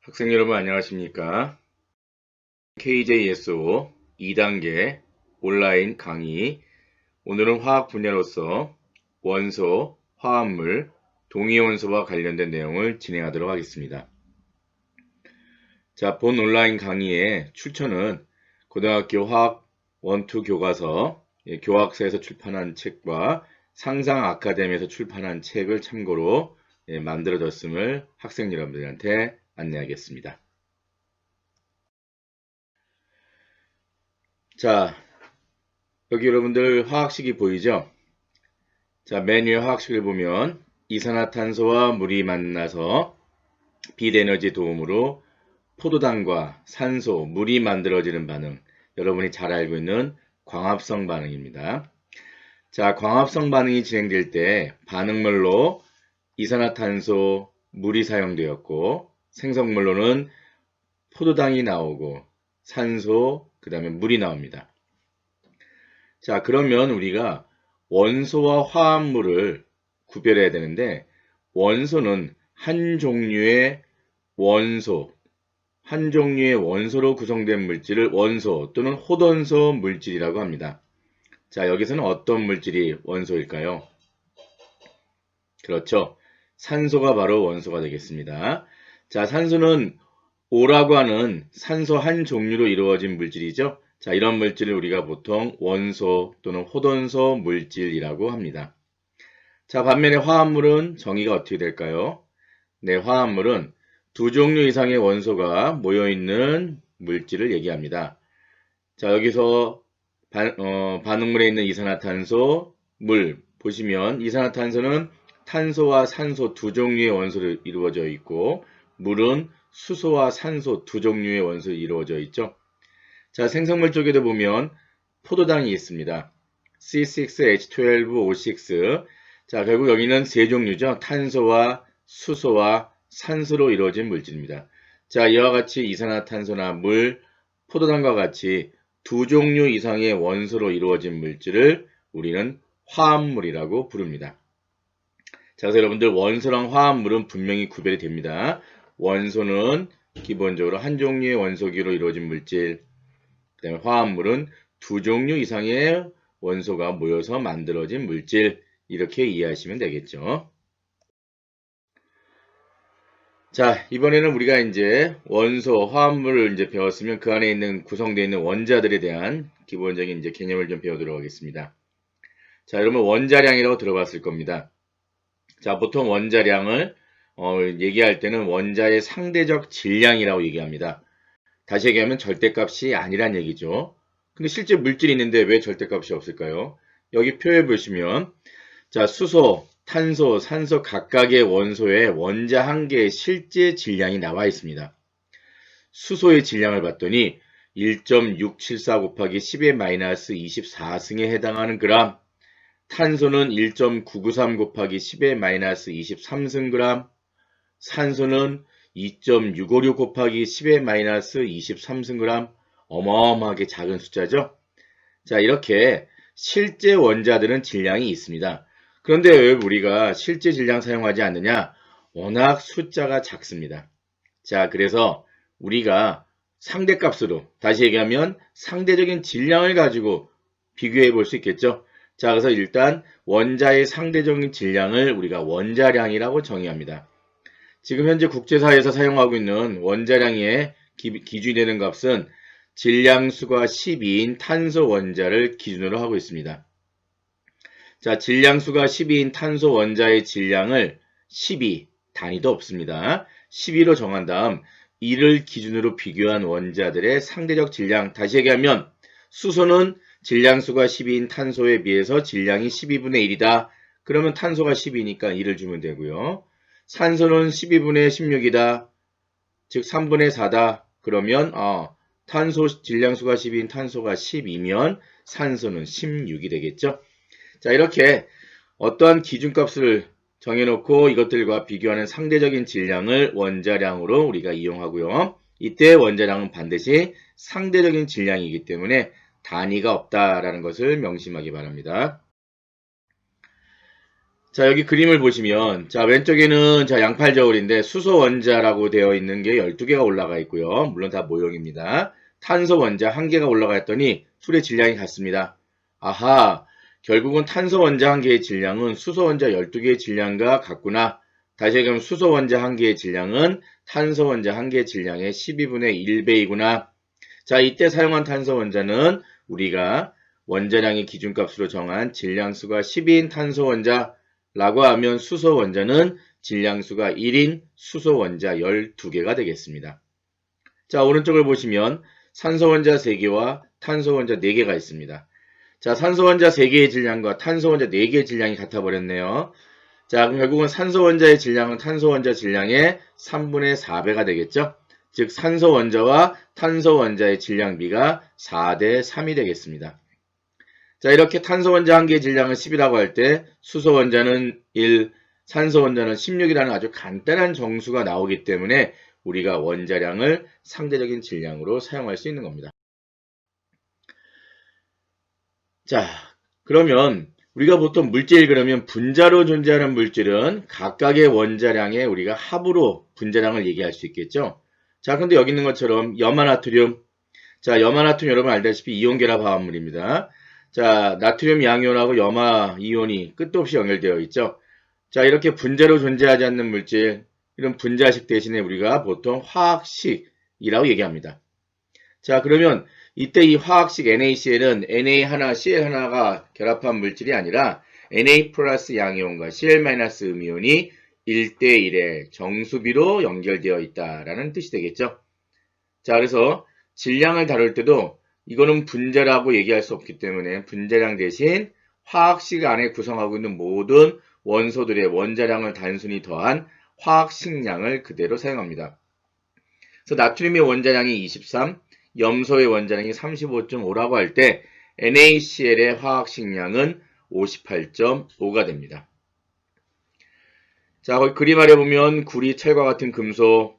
학생 여러분 안녕하십니까? KJSO 2단계 온라인 강의. 오늘은 화학 분야로서 원소, 화합물, 동위원소와 관련된 내용을 진행하도록 하겠습니다. 자, 본 온라인 강의의 출처는 고등학교 화학 1, 2 교과서, 교학사에서 출판한 책과 상상 아카데미에서 출판한 책을 참고로 만들어졌음을 학생 여러분들한테 안내하겠습니다. 자, 여기 여러분들 화학식이 보이죠? 자, 맨 위에 화학식을 보면 이산화탄소와 물이 만나서 빛에너지 도움으로 포도당과 산소, 물이 만들어지는 반응, 여러분이 잘 알고 있는 광합성 반응입니다. 자, 광합성 반응이 진행될 때 반응물로 이산화탄소, 물이 사용되었고 생성물로는 포도당이 나오고 산소, 그 다음에 물이 나옵니다. 자, 그러면 우리가 원소와 화합물을 구별해야 되는데 원소는 한 종류의 원소, 한 종류의 원소로 구성된 물질을 원소 또는 호돈소 물질이라고 합니다. 자, 여기서는 어떤 물질이 원소일까요? 그렇죠. 산소가 바로 원소가 되겠습니다. 자, 산소는 O라고 하는 산소 한 종류로 이루어진 물질이죠. 자, 이런 물질을 우리가 보통 원소 또는 호돈소 물질이라고 합니다. 자, 반면에 화합물은 정의가 어떻게 될까요? 네, 화합물은 두 종류 이상의 원소가 모여있는 물질을 얘기합니다. 자, 여기서 반응물에 있는 이산화탄소, 물 보시면 이산화탄소는 탄소와 산소 두 종류의 원소로 이루어져 있고 물은 수소와 산소 두 종류의 원소로 이루어져 있죠. 자, 생성물 쪽에도 보면 포도당이 있습니다. C6H12O6. 자, 결국 여기는 세 종류죠. 탄소와 수소와 산소로 이루어진 물질입니다. 자, 이와 같이 이산화탄소나 물, 포도당과 같이 두 종류 이상의 원소로 이루어진 물질을 우리는 화합물이라고 부릅니다. 자, 그래서 여러분들 원소랑 화합물은 분명히 구별이 됩니다. 원소는 기본적으로 한 종류의 원소기로 이루어진 물질, 그 다음에 화합물은 두 종류 이상의 원소가 모여서 만들어진 물질, 이렇게 이해하시면 되겠죠. 자, 이번에는 우리가 이제 원소, 화합물을 이제 배웠으면 그 안에 있는 구성되어 있는 원자들에 대한 기본적인 이제 개념을 좀 배우도록 하겠습니다. 자, 여러분 원자량이라고 들어봤을 겁니다. 자, 보통 원자량을 얘기할 때는 원자의 상대적 질량이라고 얘기합니다. 다시 얘기하면 절대값이 아니란 얘기죠. 근데 실제 물질이 있는데 왜 절대값이 없을까요? 여기 표에 보시면 자, 수소, 탄소, 산소 각각의 원소의 원자 한 개의 실제 질량이 나와 있습니다. 수소의 질량을 봤더니 1.674 곱하기 10의 마이너스 24승에 해당하는 그램, 탄소는 1.993 곱하기 10의 마이너스 23승 그램, 산소는 2.656 곱하기 10의 마이너스 23승 그램, 어마어마하게 작은 숫자죠. 자, 이렇게 실제 원자들은 질량이 있습니다. 그런데 왜 우리가 실제 질량 사용하지 않느냐? 워낙 숫자가 작습니다. 자, 그래서 우리가 상대값으로, 다시 얘기하면 상대적인 질량을 가지고 비교해 볼 수 있겠죠. 자, 그래서 일단 원자의 상대적인 질량을 우리가 원자량이라고 정의합니다. 지금 현재 국제사회에서 사용하고 있는 원자량의 기준이 되는 값은 질량수가 12인 탄소 원자를 기준으로 하고 있습니다. 자, 질량수가 12인 탄소 원자의 질량을 12, 단위도 없습니다. 12로 정한 다음 이를 기준으로 비교한 원자들의 상대적 질량, 다시 얘기하면 수소는 질량수가 12인 탄소에 비해서 질량이 12분의 1이다. 그러면 탄소가 12니까 1을 주면 되고요. 산소는 12분의 16이다. 즉 3분의 4다. 그러면 탄소 질량수가 12인 탄소가 10이면 산소는 16이 되겠죠. 자, 이렇게 어떠한 기준값을 정해놓고 이것들과 비교하는 상대적인 질량을 원자량으로 우리가 이용하고요. 이때 원자량은 반드시 상대적인 질량이기 때문에 단위가 없다라는 것을 명심하기 바랍니다. 자, 여기 그림을 보시면, 자, 왼쪽에는 자, 양팔저울인데 수소 원자라고 되어 있는 게 12개가 올라가 있고요. 물론 다 모형입니다. 탄소 원자 1개가 올라가 있더니 술의 질량이 같습니다. 아하, 결국은 탄소 원자 1개의 질량은 수소 원자 12개의 질량과 같구나. 다시 얘기하면 수소 원자 1개의 질량은 탄소 원자 1개의 질량의 12분의 1배이구나. 자, 이때 사용한 탄소 원자는 우리가 원자량의 기준값으로 정한 질량수가 10인 탄소 원자라고 하면 수소 원자는 질량수가 1인 수소 원자 12개가 되겠습니다. 자, 오른쪽을 보시면 산소 원자 3개와 탄소 원자 4개가 있습니다. 자, 산소 원자 3개의 질량과 탄소 원자 4개의 질량이 같아 버렸네요. 자, 그럼 결국은 산소 원자의 질량은 탄소 원자 질량의 3분의 4배가 되겠죠? 즉 산소 원자와 탄소 원자의 질량비가 4대 3이 되겠습니다. 자, 이렇게 탄소 원자 1개의 질량은 10이라고 할 때 수소 원자는 1, 산소 원자는 16이라는 아주 간단한 정수가 나오기 때문에 우리가 원자량을 상대적인 질량으로 사용할 수 있는 겁니다. 자, 그러면 우리가 보통 물질 그러면 분자로 존재하는 물질은 각각의 원자량에 우리가 합으로 분자량을 얘기할 수 있겠죠. 자, 그런데 여기 있는 것처럼 염화나트륨. 자, 염화나트륨 여러분 알다시피 이온결합 화합물입니다. 자, 나트륨 양이온하고 염화 이온이 끝도 없이 연결되어 있죠. 자, 이렇게 분자로 존재하지 않는 물질, 이런 분자식 대신에 우리가 보통 화학식이라고 얘기합니다. 자, 그러면 이때 이 화학식 NaCl은 Na1, Cl1가 결합한 물질이 아니라 Na 플러스 양이온과 Cl 마이너스 음이온이 1대1의 정수비로 연결되어 있다라는 뜻이 되겠죠. 자, 그래서 질량을 다룰 때도 이거는 분자라고 얘기할 수 없기 때문에 분자량 대신 화학식 안에 구성하고 있는 모든 원소들의 원자량을 단순히 더한 화학식량을 그대로 사용합니다. 그래서 나트륨의 원자량이 23, 염소의 원자량이 35.5라고 할 때 NaCl의 화학식량은 58.5가 됩니다. 자, 거기 그림 아래 보면 구리, 철과 같은 금속,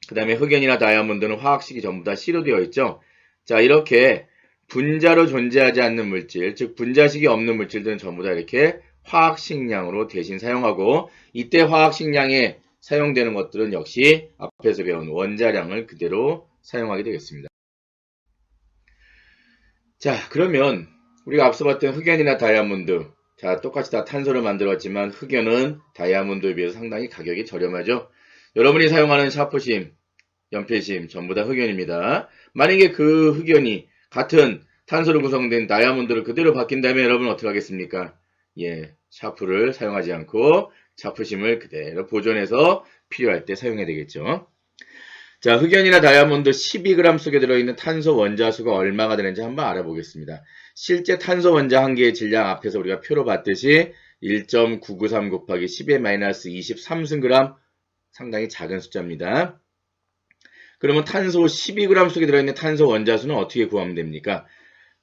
그 다음에 흑연이나 다이아몬드는 화학식이 전부 다 C로 되어 있죠. 자, 이렇게 분자로 존재하지 않는 물질, 즉 분자식이 없는 물질들은 전부 다 이렇게 화학식량으로 대신 사용하고, 이때 화학식량에 사용되는 것들은 역시 앞에서 배운 원자량을 그대로 사용하게 되겠습니다. 자, 그러면 우리가 앞서 봤던 흑연이나 다이아몬드, 자, 똑같이 다 탄소를 만들었지만 흑연은 다이아몬드에 비해서 상당히 가격이 저렴하죠. 여러분이 사용하는 샤프심, 연필심 전부 다 흑연입니다. 만약에 그 흑연이 같은 탄소로 구성된 다이아몬드를 그대로 바뀐다면 여러분은 어떻게 하겠습니까? 예, 샤프를 사용하지 않고 샤프심을 그대로 보존해서 필요할 때 사용해야 되겠죠. 자, 흑연이나 다이아몬드 12g 속에 들어있는 탄소 원자수가 얼마가 되는지 한번 알아보겠습니다. 실제 탄소 원자 한 개의 질량 앞에서 우리가 표로 봤듯이 1.993 곱하기 10의 마이너스 23승g, 상당히 작은 숫자입니다. 그러면 탄소 12g 속에 들어있는 탄소 원자수는 어떻게 구하면 됩니까?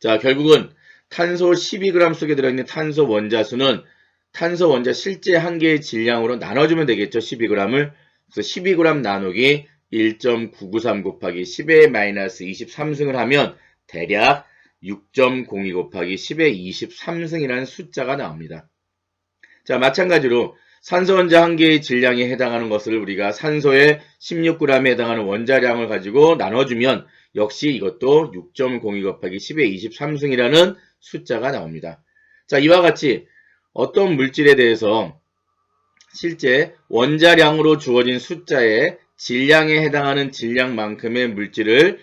자, 결국은 탄소 12g 속에 들어있는 탄소 원자수는 탄소 원자 실제 한 개의 질량으로 나눠주면 되겠죠. 12g을. 그래서 12g 나누기 1.993 곱하기 10의 마이너스 23승을 하면 대략 6.02 곱하기 10의 23승이라는 숫자가 나옵니다. 자, 마찬가지로 산소 원자 한 개의 질량에 해당하는 것을 우리가 산소의 16g에 해당하는 원자량을 가지고 나눠주면 역시 이것도 6.02 곱하기 10의 23승이라는 숫자가 나옵니다. 자, 이와 같이 어떤 물질에 대해서 실제 원자량으로 주어진 숫자의 질량에 해당하는 질량만큼의 물질을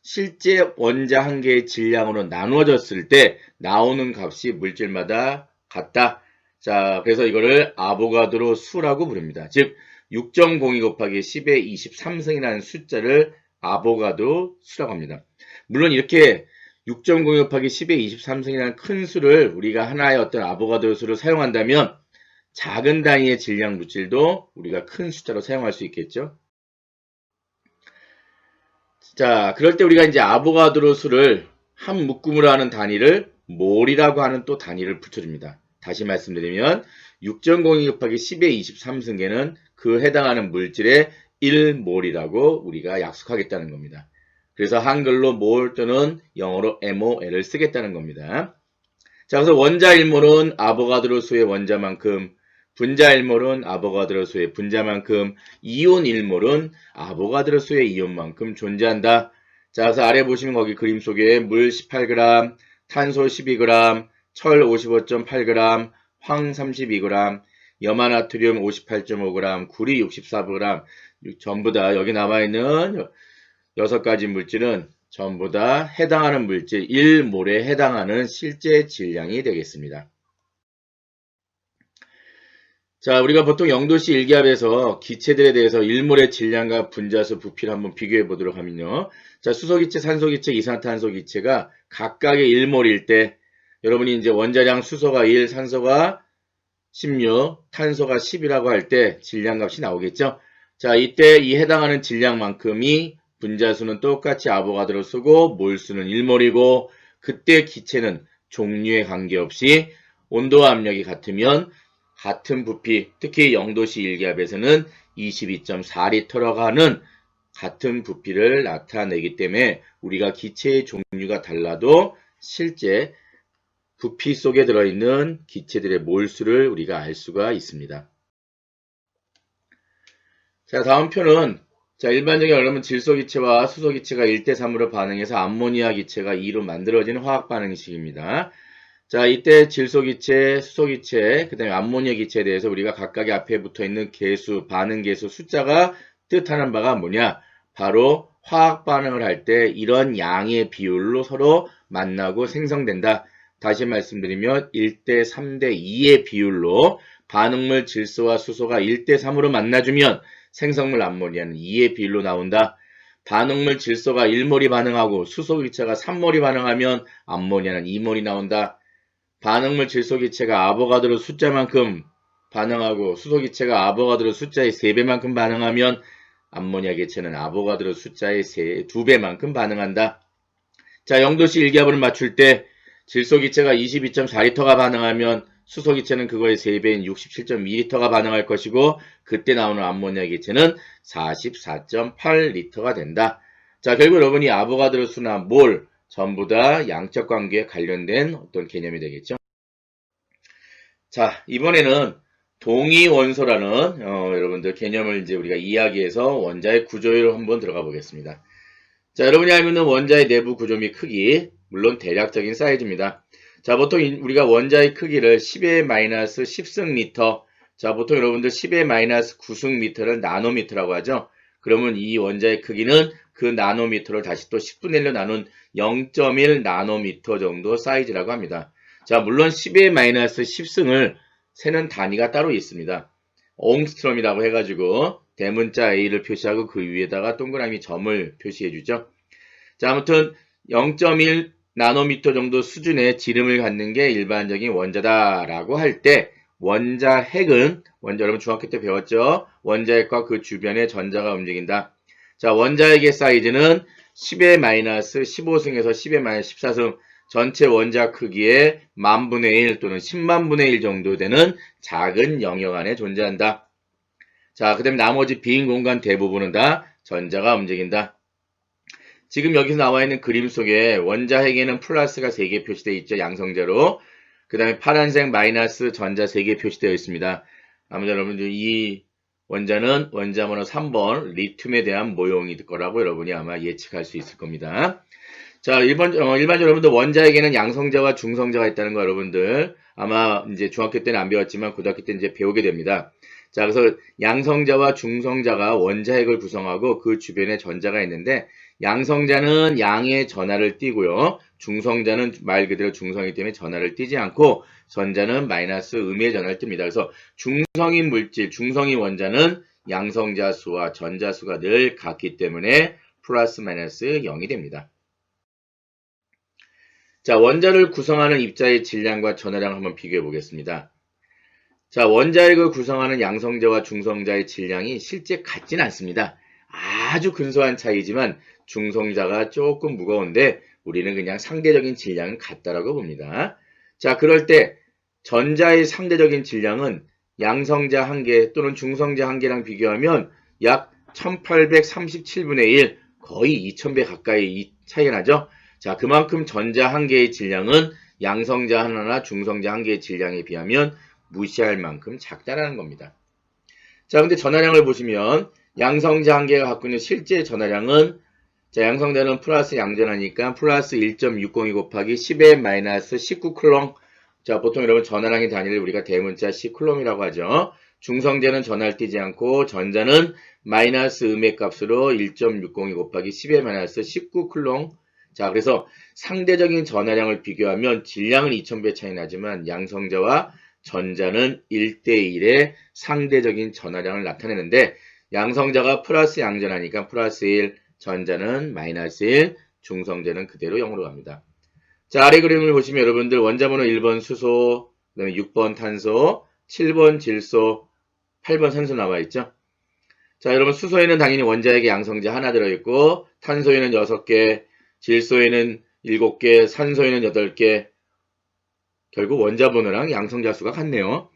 실제 원자 한 개의 질량으로 나누어졌을 때 나오는 값이 물질마다 같다. 자, 그래서 이거를 아보가드로 수라고 부릅니다. 즉 6.02 곱하기 10의 23승이라는 숫자를 아보가드로 수라고 합니다. 물론 이렇게 6.02 곱하기 10의 23승이라는 큰 수를 우리가 하나의 어떤 아보가드로 수를 사용한다면 작은 단위의 질량 물질도 우리가 큰 숫자로 사용할 수 있겠죠. 자, 그럴 때 우리가 이제 아보가드로 수를 한 묶음으로 하는 단위를 몰이라고 하는 또 단위를 붙여줍니다. 다시 말씀드리면 6.02 곱하기 10의 23승계는 그 해당하는 물질의 1몰이라고 우리가 약속하겠다는 겁니다. 그래서 한글로 몰 또는 영어로 MOL을 쓰겠다는 겁니다. 자, 그래서 원자 일몰은 아보가드로 수의 원자만큼, 분자 일몰은 아보가드로 수의 분자만큼, 이온 일몰은 아보가드로 수의 이온만큼 존재한다. 자, 그래서 아래 보시면 거기 그림 속에 물 18g, 탄소 12g, 철 55.8g, 황 32g, 염화나트륨 58.5g, 구리 64g, 전부 다 여기 남아있는 6가지 물질은 전부 다 해당하는 물질 1몰에 해당하는 실제 질량이 되겠습니다. 자, 우리가 보통 0도씨 일기압에서 기체들에 대해서 1몰의 질량과 분자수, 부피를 한번 비교해 보도록 하면요. 자, 수소기체, 산소기체, 이산화탄소기체가 각각의 1몰일 때 여러분이 이제 원자량 수소가 1, 산소가 16, 탄소가 10이라고 할 때 질량값이 나오겠죠. 자, 이때 이 해당하는 질량만큼이 분자수는 똑같이 아보가드로 쓰고 몰수는 1몰이고 그때 기체는 종류에 관계없이 온도와 압력이 같으면 같은 부피, 특히 0도씨 일기압에서는 22.4리터라고 하는 같은 부피를 나타내기 때문에 우리가 기체의 종류가 달라도 실제 부피 속에 들어있는 기체들의 몰수를 우리가 알 수가 있습니다. 자, 다음 표는 자, 일반적인 여러분 질소기체와 수소기체가 1대3으로 반응해서 암모니아 기체가 2로 만들어지는 화학 반응식입니다. 자, 이때 질소기체, 수소기체, 그 다음에 암모니아 기체에 대해서 우리가 각각의 앞에 붙어있는 개수, 반응개수, 숫자가 뜻하는 바가 뭐냐? 바로 화학 반응을 할 때 이런 양의 비율로 서로 만나고 생성된다. 다시 말씀드리면 1대3대2의 비율로 반응물 질소와 수소가 1대3으로 만나주면 생성물 암모니아는 2의 비율로 나온다. 반응물 질소가 1몰이 반응하고 수소기체가 3몰이 반응하면 암모니아는 2몰이 나온다. 반응물 질소기체가 아보가드로 숫자만큼 반응하고 수소기체가 아보가드로 숫자의 3배만큼 반응하면 암모니아 기체는 아보가드로 숫자의 2배만큼 반응한다. 자, 0도씨 일기압을 맞출 때 질소기체가 22.4리터가 반응하면 수소기체는 그거의 3배인 67.2리터가 반응할 것이고 그때 나오는 암모니아 기체는 44.8리터가 된다. 자, 결국 여러분이 아보가드로 수나 몰 전부 다 양적 관계에 관련된 어떤 개념이 되겠죠. 자, 이번에는 동위 원소라는 여러분들 개념을 이제 우리가 이야기해서 원자의 구조를 한번 들어가 보겠습니다. 자, 여러분이 알고 있는 원자의 내부 구조 및 크기, 물론 대략적인 사이즈입니다. 자, 보통 우리가 원자의 크기를 10의 마이너스 10승 미터, 자, 보통 여러분들 10의 마이너스 9승 미터를 나노미터라고 하죠. 그러면 이 원자의 크기는 그 나노미터를 다시 또 10분의 1로 나눈 0.1 나노미터 정도 사이즈라고 합니다. 자, 물론 10의 마이너스 10승을 세는 단위가 따로 있습니다. 옹스트럼이라고 해가지고 대문자 A를 표시하고 그 위에다가 동그라미 점을 표시해주죠. 자, 아무튼 0.1 나노미터 정도 수준의 지름을 갖는 게 일반적인 원자다라고 할 때 원자핵은 여러분 중학교 때 배웠죠? 원자핵과 그 주변에 전자가 움직인다. 자, 원자핵의 사이즈는 10의 마이너스 15승에서 10의 마이너스 14승 전체 원자 크기의 10,000분의 1 또는 10만분의 1 정도 되는 작은 영역 안에 존재한다. 자, 그 다음에 나머지 빈 공간 대부분은 다 전자가 움직인다. 지금 여기서 나와 있는 그림 속에 원자핵에는 플러스가 3개 표시되어 있죠. 양성자로. 그 다음에 파란색 마이너스 전자 3개 표시되어 있습니다. 아무튼 여러분들 이 원자는 원자번호 3번 리튬에 대한 모형일 거라고 여러분이 아마 예측할 수 있을 겁니다. 자, 일반적으로 여러분들 원자에게는 양성자와 중성자가 있다는 거 여러분들 아마 이제 중학교 때는 안 배웠지만 고등학교 때 이제 배우게 됩니다. 자, 그래서 양성자와 중성자가 원자핵을 구성하고 그 주변에 전자가 있는데 양성자는 양의 전하를 띠고요. 중성자는 말 그대로 중성이기 때문에 전하를 띠지 않고 전자는 마이너스 음의 전하를 띱니다. 그래서 중성인 물질, 중성인 원자는 양성자 수와 전자 수가 늘 같기 때문에 플러스 마이너스 0이 됩니다. 자, 원자를 구성하는 입자의 질량과 전하량을 한번 비교해 보겠습니다. 자, 원자핵을 구성하는 양성자와 중성자의 질량이 실제 같지는 않습니다. 아주 근소한 차이지만 중성자가 조금 무거운데 우리는 그냥 상대적인 질량은 같다라고 봅니다. 자, 그럴 때 전자의 상대적인 질량은 양성자 1개 또는 중성자 1개랑 비교하면 약 1837분의 1, 거의 2000배 가까이 차이가 나죠. 자, 그만큼 전자 1개의 질량은 양성자 하나나 중성자 한 개의 질량에 비하면 무시할 만큼 작다라는 겁니다. 자, 근데 전하량을 보시면 양성자 한 개가 갖고 있는 실제 전하량은 자, 양성자는 플러스 양전하니까 플러스 1.602 곱하기 10의 마이너스 19쿨롱. 자, 보통 여러분 전하량의 단위를 우리가 대문자 10쿨롱이라고 하죠. 중성자는 전하를 띄지 않고 전자는 마이너스 음의 값으로 1.602 곱하기 10의 마이너스 19쿨롱. 자, 그래서 상대적인 전하량을 비교하면 질량은 2000배 차이 나지만 양성자와 전자는 1대1의 상대적인 전하량을 나타내는데 양성자가 플러스 양전하니까 플러스 1, 전자는 마이너스 1, 중성자는 그대로 0으로 갑니다. 자, 아래 그림을 보시면 여러분들 원자번호 1번 수소, 그 다음에 6번 탄소, 7번 질소, 8번 산소 나와있죠. 자, 여러분 수소에는 당연히 원자핵의 양성자 하나 들어있고 탄소에는 6개, 질소에는 7개, 산소에는 8개. 결국 원자번호랑 양성자 수가 같네요.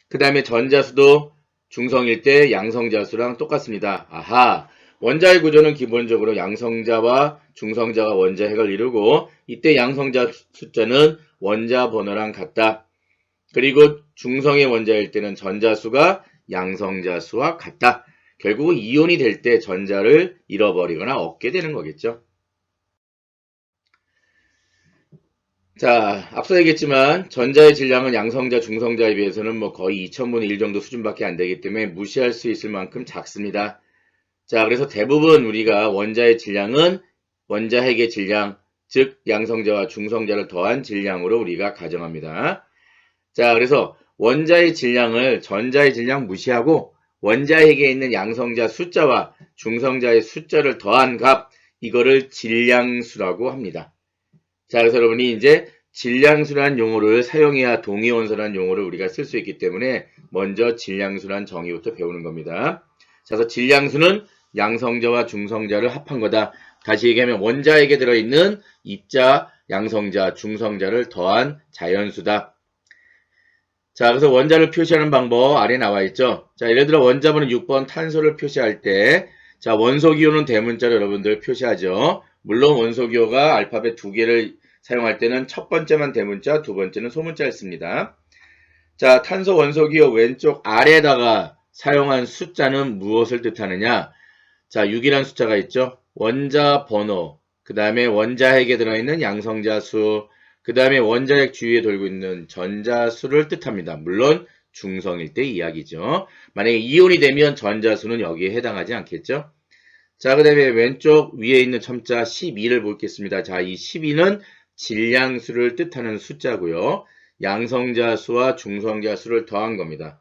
그 다음에 전자수도 중성일 때 양성자 수랑 똑같습니다. 아하, 원자의 구조는 기본적으로 양성자와 중성자가 원자핵을 이루고 이때 양성자 숫자는 원자 번호랑 같다. 그리고 중성의 원자일 때는 전자수가 양성자 수와 같다. 결국은 이온이 될 때 전자를 잃어버리거나 얻게 되는 거겠죠. 자, 앞서 얘기했지만 전자의 질량은 양성자, 중성자에 비해서는 뭐 거의 2000분의 1 정도 수준밖에 안 되기 때문에 무시할 수 있을 만큼 작습니다. 자, 그래서 대부분 우리가 원자의 질량은 원자핵의 질량, 즉 양성자와 중성자를 더한 질량으로 우리가 가정합니다. 자, 그래서 원자의 질량을 전자의 질량 무시하고 원자핵에 있는 양성자 숫자와 중성자의 숫자를 더한 값, 이거를 질량수라고 합니다. 자, 그래서 여러분이 이제 질량수란 용어를 사용해야 동위원소란 용어를 우리가 쓸 수 있기 때문에 먼저 질량수란 정의부터 배우는 겁니다. 자, 그래서 질량수는 양성자와 중성자를 합한 거다. 다시 얘기하면 원자핵에 들어있는 입자, 양성자, 중성자를 더한 자연수다. 자, 그래서 원자를 표시하는 방법 아래 나와 있죠. 자, 예를 들어 원자번호 6번 탄소를 표시할 때, 자, 원소기호는 대문자로 여러분들 표시하죠. 물론 원소기호가 알파벳 2개를 사용할 때는 첫 번째만 대문자, 두 번째는 소문자를 씁니다. 자, 탄소 원소기호 왼쪽 아래에다가 사용한 숫자는 무엇을 뜻하느냐? 자, 6이라는 숫자가 있죠. 원자 번호, 그 다음에 원자핵에 들어있는 양성자 수, 그 다음에 원자핵 주위에 돌고 있는 전자수를 뜻합니다. 물론 중성일 때 이야기죠. 만약에 이온이 되면 전자수는 여기에 해당하지 않겠죠. 자, 그 다음에 왼쪽 위에 있는 첨자 12를 보겠습니다. 자, 이 12는 질량수를 뜻하는 숫자고요. 양성자 수와 중성자 수를 더한 겁니다.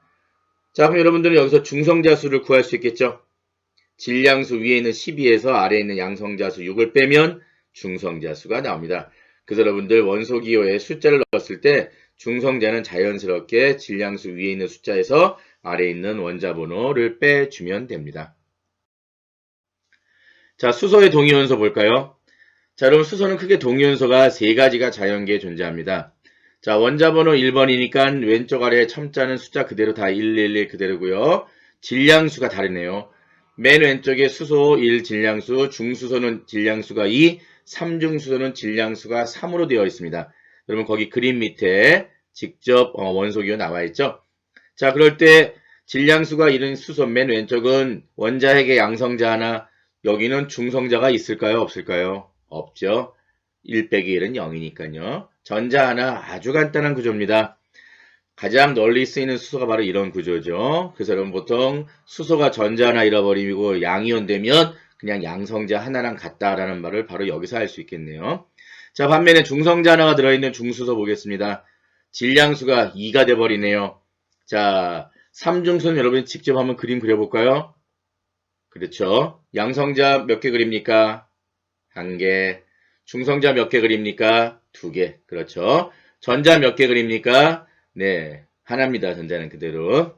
자, 그럼 여러분들은 여기서 중성자 수를 구할 수 있겠죠. 질량수 위에 있는 12에서 아래에 있는 양성자 수 6을 빼면 중성자 수가 나옵니다. 그래서 여러분들 원소기호에 숫자를 넣었을 때 중성자는 자연스럽게 질량수 위에 있는 숫자에서 아래에 있는 원자 번호를 빼주면 됩니다. 자, 수소의 동위원소 볼까요? 자, 여러분 수소는 크게 동위원소가 3가지가 자연계에 존재합니다. 자, 원자 번호 1번이니까 왼쪽 아래 첨자는 숫자 그대로 다 111 그대로고요. 질량수가 다르네요. 맨 왼쪽에 수소 1 질량수, 중수소는 질량수가 2, 삼중수소는 질량수가 3으로 되어 있습니다. 여러분 거기 그림 밑에 직접 원소기호 나와 있죠. 자, 그럴 때 질량수가 1은 수소 맨 왼쪽은 원자핵의 양성자 하나, 여기는 중성자가 있을까요? 없을까요? 없죠. 1 빼기 1은 0이니까요. 전자 하나, 아주 간단한 구조입니다. 가장 널리 쓰이는 수소가 바로 이런 구조죠. 그래서 여러분 보통 수소가 전자 하나 잃어버리고 양이온 되면 그냥 양성자 하나랑 같다라는 말을 바로 여기서 할 수 있겠네요. 자, 반면에 중성자 하나가 들어있는 중수소 보겠습니다. 질량수가 2가 돼버리네요. 자, 삼중수는 여러분이 직접 한번 그림 그려볼까요? 그렇죠. 양성자 몇 개 그립니까? 1개. 중성자 몇 개 그립니까? 2개. 그렇죠. 전자 몇 개 그립니까? 네, 하나입니다. 전자는 그대로.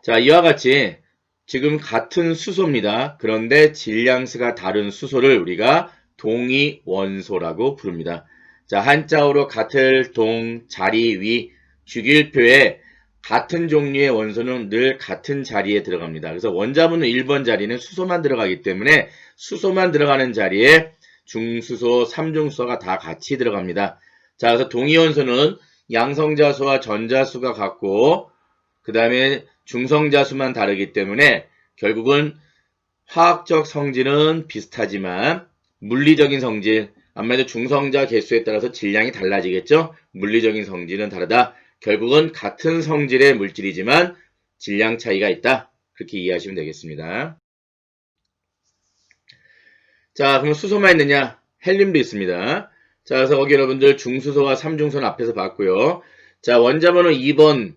자, 이와 같이 지금 같은 수소입니다. 그런데 질량수가 다른 수소를 우리가 동위원소라고 부릅니다. 자, 한자어로 같을, 동, 자리, 위, 주기율표에 같은 종류의 원소는 늘 같은 자리에 들어갑니다. 그래서 원자번호 1번 자리는 수소만 들어가기 때문에 수소만 들어가는 자리에 중수소, 삼중수소가 다 같이 들어갑니다. 자, 그래서 동위원소는 양성자수와 전자수가 같고 그 다음에 중성자수만 다르기 때문에 결국은 화학적 성질은 비슷하지만 물리적인 성질, 아무래도 중성자 개수에 따라서 질량이 달라지겠죠? 물리적인 성질은 다르다. 결국은 같은 성질의 물질이지만 질량 차이가 있다. 그렇게 이해하시면 되겠습니다. 자, 그럼 수소만 있느냐? 헬륨도 있습니다. 자, 그래서 거기 여러분들 중수소와 삼중소는 앞에서 봤고요. 자, 원자번호 2번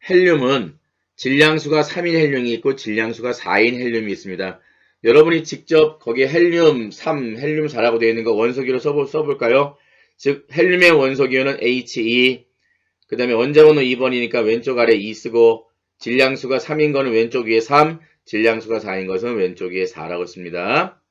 헬륨은 질량수가 3인 헬륨이 있고 질량수가 4인 헬륨이 있습니다. 여러분이 직접 거기에 헬륨 3, 헬륨 4라고 되어 있는 거 원소기로 써볼까요? 즉 헬륨의 원소기호는 He, 그 다음에 원자번호 2번이니까 왼쪽 아래 2 쓰고 질량수가 3인 거는 왼쪽 위에 3, 질량수가 4인 것은 왼쪽 위에 4라고 씁니다.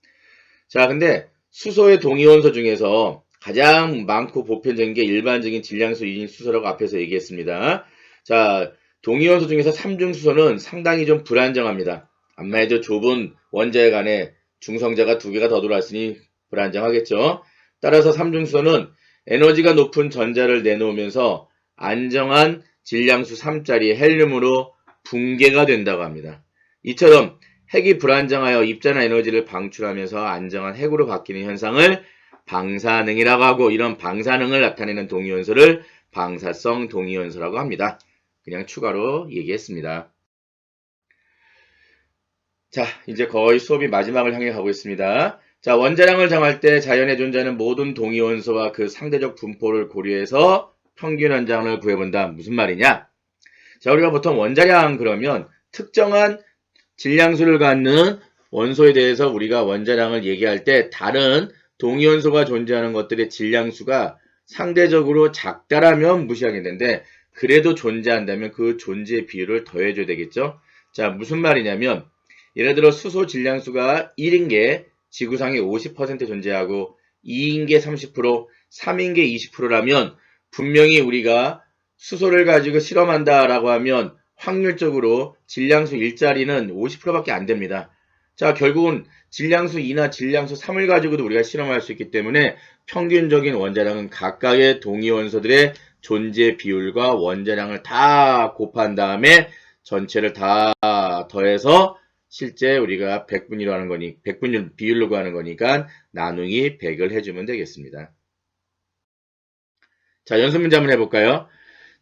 자, 근데 수소의 동위원소 중에서 가장 많고 보편적인 게 일반적인 질량수 2인 수소라고 앞에서 얘기했습니다. 자, 동위원소 중에서 삼중수소는 상당히 좀 불안정합니다. 아무래도 좁은 원자핵 안에 중성자가 2개가 더 들어왔으니 불안정하겠죠. 따라서 삼중수소는 에너지가 높은 전자를 내놓으면서 안정한 질량수 3짜리 헬륨으로 붕괴가 된다고 합니다. 이처럼 핵이 불안정하여 입자나 에너지를 방출하면서 안정한 핵으로 바뀌는 현상을 방사능이라고 하고 이런 방사능을 나타내는 동위원소를 방사성 동위원소라고 합니다. 그냥 추가로 얘기했습니다. 자, 이제 거의 수업이 마지막을 향해 가고 있습니다. 자, 원자량을 정할 때 자연에 존재하는 모든 동위원소와 그 상대적 분포를 고려해서 평균 원자량을 구해본다. 무슨 말이냐? 자, 우리가 보통 원자량 그러면 특정한 질량수를 갖는 원소에 대해서 우리가 원자량을 얘기할 때 다른 동위원소가 존재하는 것들의 질량수가 상대적으로 작다라면 무시하겠는데 그래도 존재한다면 그 존재 비율을 더해줘야 되겠죠. 자, 무슨 말이냐면 예를 들어 수소 질량수가 1인 게 지구상에 50% 존재하고 2인 게 30%, 3인 게 20%라면 분명히 우리가 수소를 가지고 실험한다라고 하면 확률적으로 질량수 1짜리는 50%밖에 안 됩니다. 자, 결국은 질량수 2나 질량수 3을 가지고도 우리가 실험할 수 있기 때문에 평균적인 원자량은 각각의 동위원소들의 존재 비율과 원자량을 다 곱한 다음에 전체를 다 더해서 실제 우리가 100분위로 하는 거니 100분 비율로 구하는 거니까 나누기 100을 해주면 되겠습니다. 자, 연습 문제 한번 해볼까요?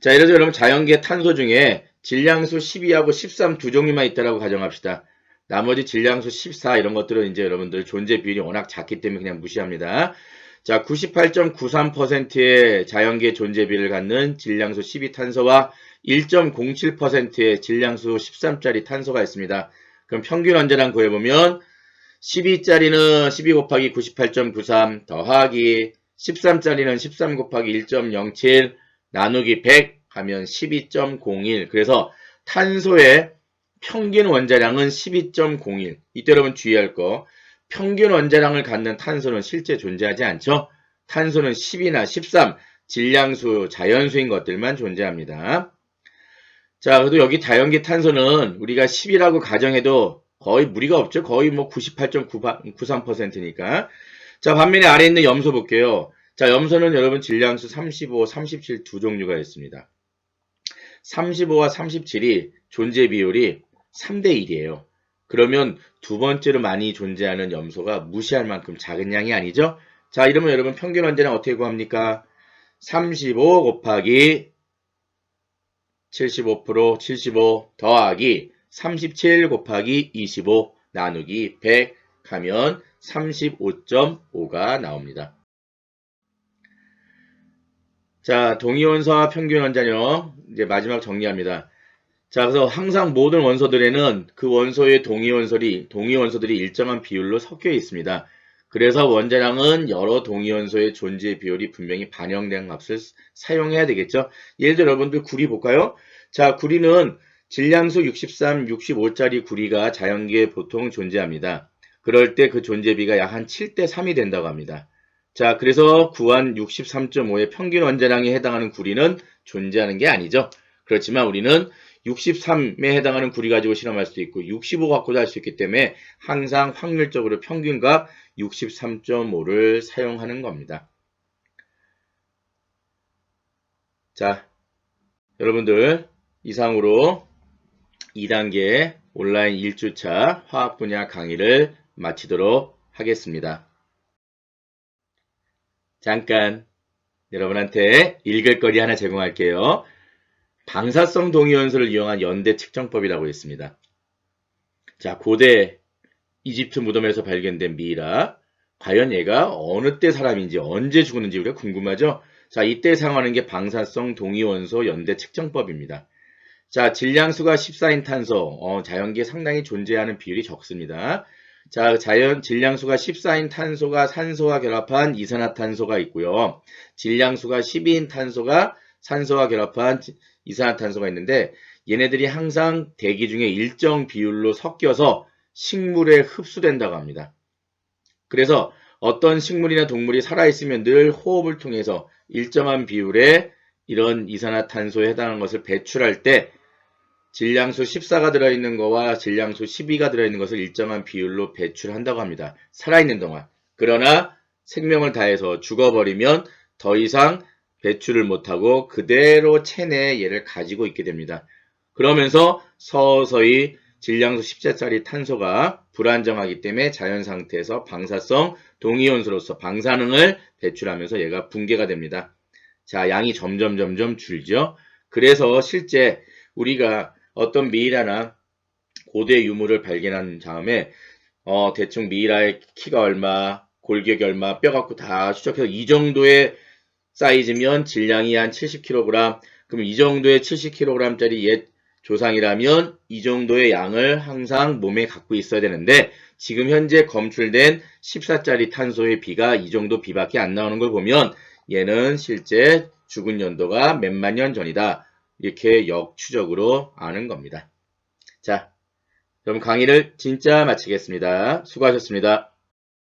자, 예를 들어 여러분 자연계 탄소 중에 질량수 12하고 13 두 종류만 있다라고 가정합시다. 나머지 질량수 14 이런 것들은 이제 여러분들 존재 비율이 워낙 작기 때문에 그냥 무시합니다. 자, 98.93%의 자연계 존재 비율을 갖는 질량수 12탄소와 1.07%의 질량수 13짜리 탄소가 있습니다. 그럼 평균 원자량 구해보면 12짜리는 12 곱하기 98.93 더하기 13짜리는 13 곱하기 1.07 나누기 100 하면 12.01. 그래서 탄소의 평균 원자량은 12.01. 이때 여러분 주의할 거. 평균 원자량을 갖는 탄소는 실제 존재하지 않죠. 탄소는 10이나 13 질량수, 자연수인 것들만 존재합니다. 자, 그래도 여기 다연기 탄소는 우리가 10이라고 가정해도 거의 무리가 없죠. 거의 뭐 98.93%니까. 자, 반면에 아래에 있는 염소 볼게요. 자, 염소는 여러분 질량수 35, 37 두 종류가 있습니다. 35와 37이 존재 비율이 3대 1이에요. 그러면 두 번째로 많이 존재하는 염소가 무시할 만큼 작은 양이 아니죠? 자, 이러면 여러분 평균 원자량 어떻게 구합니까? 35 곱하기 75% 75 더하기 37 곱하기 25 나누기 100 하면 35.5가 나옵니다. 자, 동위원소와 평균 원자량 이제 마지막 정리합니다. 자, 그래서 항상 모든 원소들에는 그 원소의 동위원소들이 일정한 비율로 섞여 있습니다. 그래서 원자량은 여러 동위원소의 존재 비율이 분명히 반영된 값을 사용해야 되겠죠. 예를 들어 여러분들 구리 볼까요? 자, 구리는 질량수 63, 65짜리 구리가 자연계에 보통 존재합니다. 그럴 때 그 존재비가 약 한 7대 3이 된다고 합니다. 자, 그래서 구한 63.5의 평균 원자량에 해당하는 구리는 존재하는 게 아니죠. 그렇지만 우리는 63에 해당하는 구리 가지고 실험할 수도 있고 65 갖고도 할 수 있기 때문에 항상 확률적으로 평균값 63.5를 사용하는 겁니다. 자, 여러분들 이상으로 2단계 온라인 1주차 화학 분야 강의를 마치도록 하겠습니다. 잠깐 여러분한테 읽을 거리 하나 제공할게요. 방사성 동위원소를 이용한 연대 측정법이라고 있습니다. 자, 고대 이집트 무덤에서 발견된 미이라. 과연 얘가 어느 때 사람인지 언제 죽었는지 우리가 궁금하죠? 자, 이때 사용하는 게 방사성 동위원소 연대 측정법입니다. 자, 질량수가 14인 탄소, 자연계에 상당히 존재하는 비율이 적습니다. 자, 질량수가 14인 탄소가 산소와 결합한 이산화탄소가 있고요. 질량수가 12인 탄소가 산소와 결합한 이산화탄소가 있는데 얘네들이 항상 대기 중에 일정 비율로 섞여서 식물에 흡수된다고 합니다. 그래서 어떤 식물이나 동물이 살아있으면 늘 호흡을 통해서 일정한 비율의 이런 이산화탄소에 해당하는 것을 배출할 때 질량수 14가 들어있는 거와 질량수 12가 들어있는 것을 일정한 비율로 배출한다고 합니다. 살아있는 동안. 그러나 생명을 다해서 죽어버리면 더 이상 배출을 못하고 그대로 체내에 얘를 가지고 있게 됩니다. 그러면서 서서히 질량수 10자짜리 탄소가 불안정하기 때문에 자연 상태에서 방사성 동위원소로서 방사능을 배출하면서 얘가 붕괴가 됩니다. 자, 양이 점점 줄죠. 그래서 실제 우리가 어떤 미이라나 고대 유물을 발견한 다음에 대충 미이라의 키가 얼마, 골격이 얼마, 뼈 갖고 다 추적해서 이 정도의 사이즈면 질량이 한 70kg, 그럼 이 정도의 70kg짜리 옛 조상이라면 이 정도의 양을 항상 몸에 갖고 있어야 되는데 지금 현재 검출된 14짜리 탄소의 비가 이 정도 비밖에 안 나오는 걸 보면 얘는 실제 죽은 연도가 몇만 년 전이다. 이렇게 역추적으로 아는 겁니다. 자, 그럼 강의를 진짜 마치겠습니다. 수고하셨습니다.